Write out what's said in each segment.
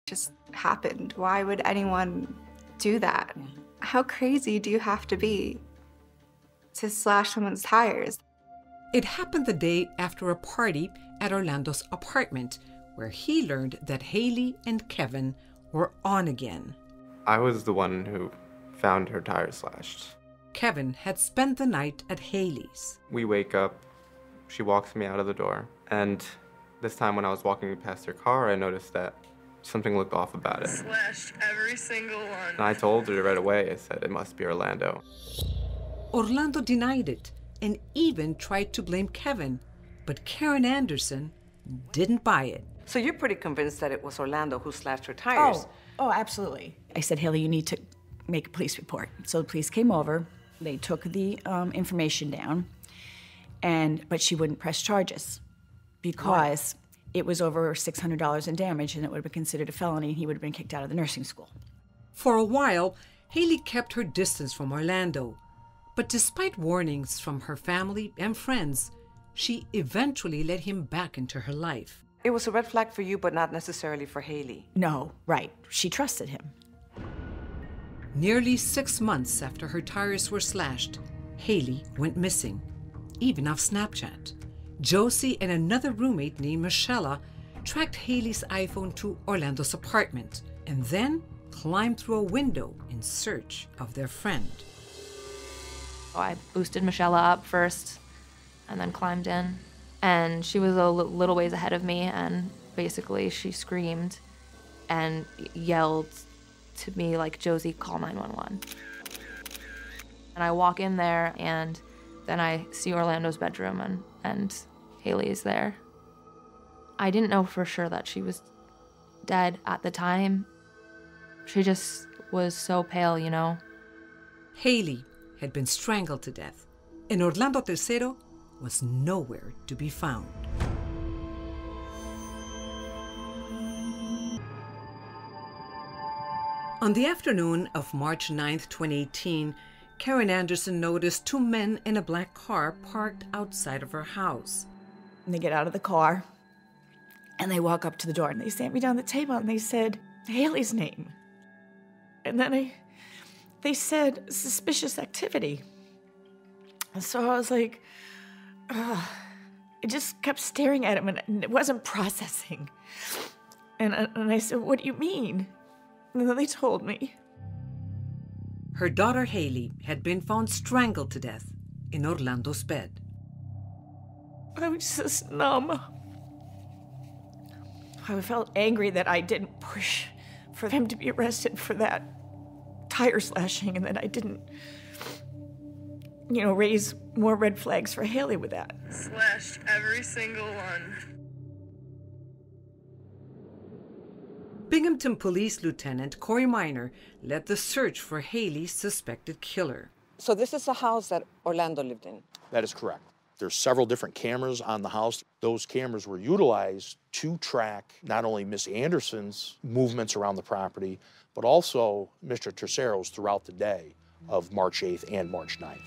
just happened. Why would anyone do that? Yeah. How crazy do you have to be to slash someone's tires? It happened the day after a party at Orlando's apartment, where he learned that Haley and Kevin were on again. I was the one who found her tires slashed. Kevin had spent the night at Haley's. We wake up, she walks me out of the door, and this time when I was walking past her car, I noticed that something looked off about it. Slashed every single one. And I told her right away, I said, it must be Orlando. Orlando denied it and even tried to blame Kevin, but Karen Anderson didn't buy it. So you're pretty convinced that it was Orlando who slashed her tires? Oh, absolutely. I said, Haley, you need to make a police report. So the police came over, they took the information down, but she wouldn't press charges because it was over $600 in damage and it would have been considered a felony and he would have been kicked out of the nursing school. For a while, Haley kept her distance from Orlando, but despite warnings from her family and friends, she eventually let him back into her life. It was a red flag for you, but not necessarily for Haley. No, right. She trusted him. Nearly 6 months after her tires were slashed, Haley went missing, even off Snapchat. Josie and another roommate named Michelle tracked Haley's iPhone to Orlando's apartment and then climbed through a window in search of their friend. I boosted Michelle up first and then climbed in. And she was a little ways ahead of me, and basically she screamed and yelled to me like, Josie, call 911. And I walk in there, and then I see Orlando's bedroom, and Haley is there. I didn't know for sure that she was dead at the time. She just was so pale, you know. Haley had been strangled to death, and Orlando III was nowhere to be found. On the afternoon of March 9th, 2018, Karen Anderson noticed 2 men in a black car parked outside of her house. And they get out of the car and they walk up to the door and they sat me down at the table and they said Haley's name. And then they said suspicious activity. And so I was like, I just kept staring at him and it wasn't processing. And I said, what do you mean? And then they told me. Her daughter Haley had been found strangled to death in Orlando's bed. I was just numb. I felt angry that I didn't push for them to be arrested for that tire slashing and that I didn't, raise more red flags for Haley with that. Slashed every single one. Binghamton Police Lieutenant Corey Minor led the search for Haley's suspected killer. So this is the house that Orlando lived in? That is correct. There's several different cameras on the house. Those cameras were utilized to track not only Miss Anderson's movements around the property, but also Mr. Tercero's throughout the day of March 8th and March 9th.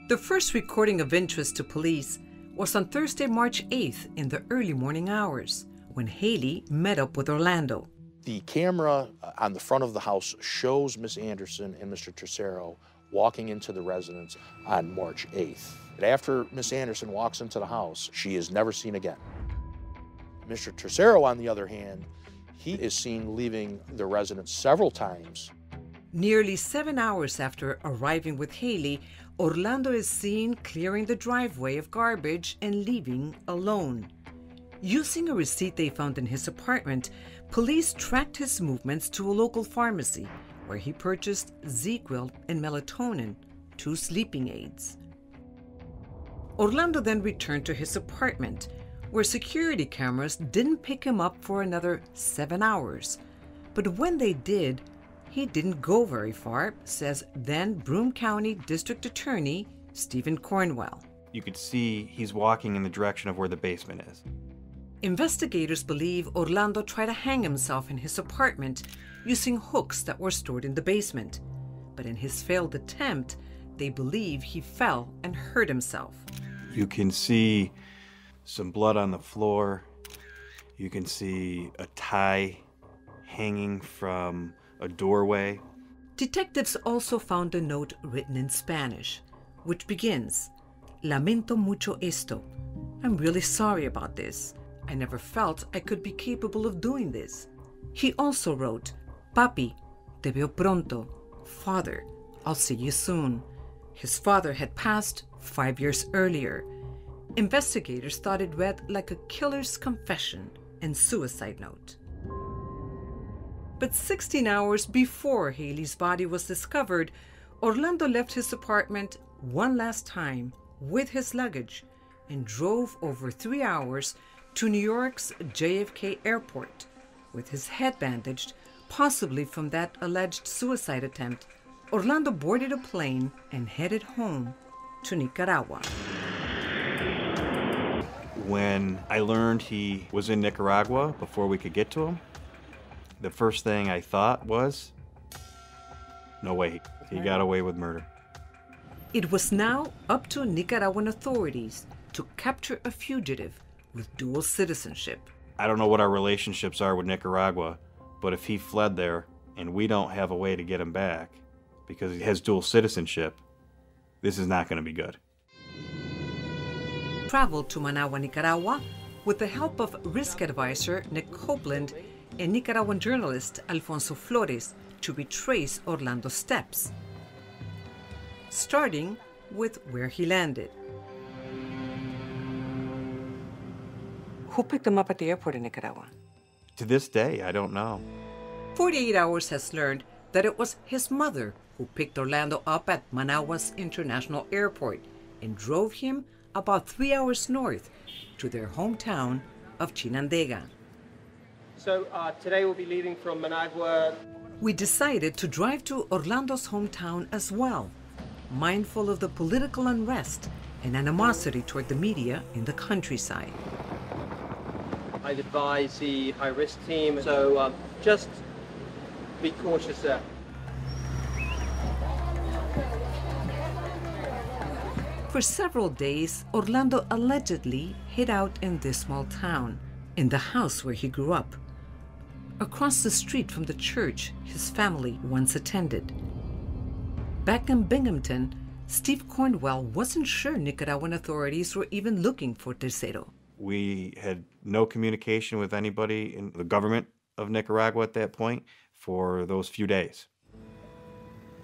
The first recording of interest to police was on Thursday, March 8th in the early morning hours, when Haley met up with Orlando. The camera on the front of the house shows Miss Anderson and Mr. Tercero walking into the residence on March 8th. After Miss Anderson walks into the house, she is never seen again. Mr. Tercero, on the other hand, he is seen leaving the residence several times. Nearly 7 hours after arriving with Haley, Orlando is seen clearing the driveway of garbage and leaving alone. Using a receipt they found in his apartment, police tracked his movements to a local pharmacy where he purchased ZzzQuil and melatonin, 2 sleeping aids. Orlando then returned to his apartment, where security cameras didn't pick him up for another 7 hours. But when they did, he didn't go very far, says then Broome County District Attorney Stephen Cornwell. You could see he's walking in the direction of where the basement is. Investigators believe Orlando tried to hang himself in his apartment using hooks that were stored in the basement. But in his failed attempt, they believe he fell and hurt himself. You can see some blood on the floor. You can see a tie hanging from a doorway. Detectives also found a note written in Spanish, which begins, "Lamento mucho esto. I'm really sorry about this. I never felt I could be capable of doing this." He also wrote, "Papi, te veo pronto. Father, I'll see you soon." His father had passed 5 years earlier. Investigators thought it read like a killer's confession and suicide note. But 16 hours before Haley's body was discovered, Orlando left his apartment one last time with his luggage and drove over 3 hours to New York's JFK airport with his head bandaged, possibly from that alleged suicide attempt. Orlando boarded a plane and headed home to Nicaragua. When I learned he was in Nicaragua before we could get to him, the first thing I thought was, no way, he got away with murder. It was now up to Nicaraguan authorities to capture a fugitive with dual citizenship. I don't know what our relationships are with Nicaragua, but if he fled there and we don't have a way to get him back because he has dual citizenship, this is not going to be good. Traveled to Managua, Nicaragua, with the help of risk advisor Nick Copeland and Nicaraguan journalist Alfonso Flores to retrace Orlando's steps, starting with where he landed. Who picked him up at the airport in Nicaragua? To this day, I don't know. 48 Hours has learned that it was his mother who picked Orlando up at Managua's International Airport and drove him about 3 hours north to their hometown of Chinandega. So today we'll be leaving from Managua. We decided to drive to Orlando's hometown as well, mindful of the political unrest and animosity toward the media in the countryside. I'd advise the high-risk team, so just be cautious there. For several days, Orlando allegedly hid out in this small town, in the house where he grew up, across the street from the church his family once attended. Back in Binghamton, Steve Cornwell wasn't sure Nicaraguan authorities were even looking for Tercero. We had no communication with anybody in the government of Nicaragua at that point for those few days.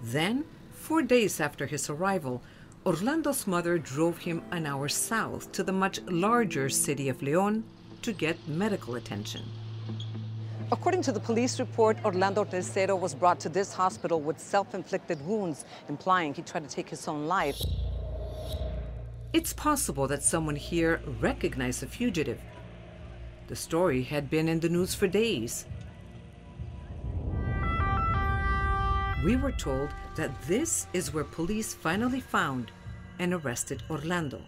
Then, 4 days after his arrival, Orlando's mother drove him an hour south to the much larger city of León to get medical attention. According to the police report, Orlando Tercero was brought to this hospital with self-inflicted wounds, implying he tried to take his own life. It's possible that someone here recognized the fugitive. The story had been in the news for days. We were told that this is where police finally found and arrested Orlando.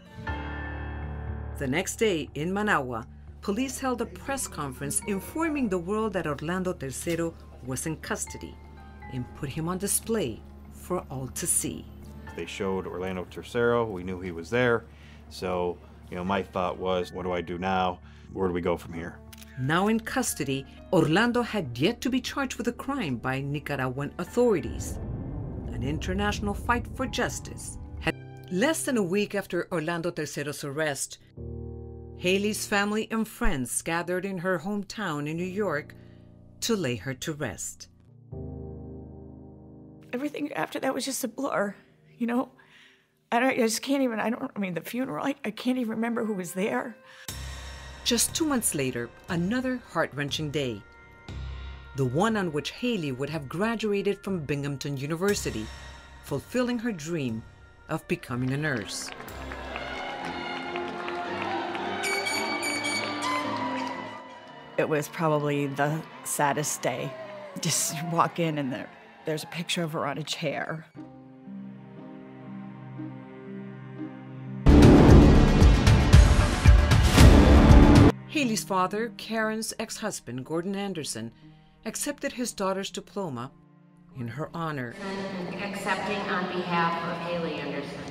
The next day in Managua, police held a press conference informing the world that Orlando Tercero was in custody and put him on display for all to see. They showed Orlando Tercero. We knew he was there. So, my thought was, what do I do now? Where do we go from here? Now in custody, Orlando had yet to be charged with a crime by Nicaraguan authorities. An international fight for justice had. Less than a week after Orlando Tercero's arrest, Haley's family and friends gathered in her hometown in New York to lay her to rest. Everything after that was just a blur, the funeral, I can't even remember who was there. Just 2 months later, another heart-wrenching day. The one on which Haley would have graduated from Binghamton University, fulfilling her dream of becoming a nurse. It was probably the saddest day. Just walk in and there's a picture of her on a chair. Haley's father, Karen's ex-husband, Gordon Anderson, accepted his daughter's diploma in her honor. Accepting on behalf of Haley Anderson.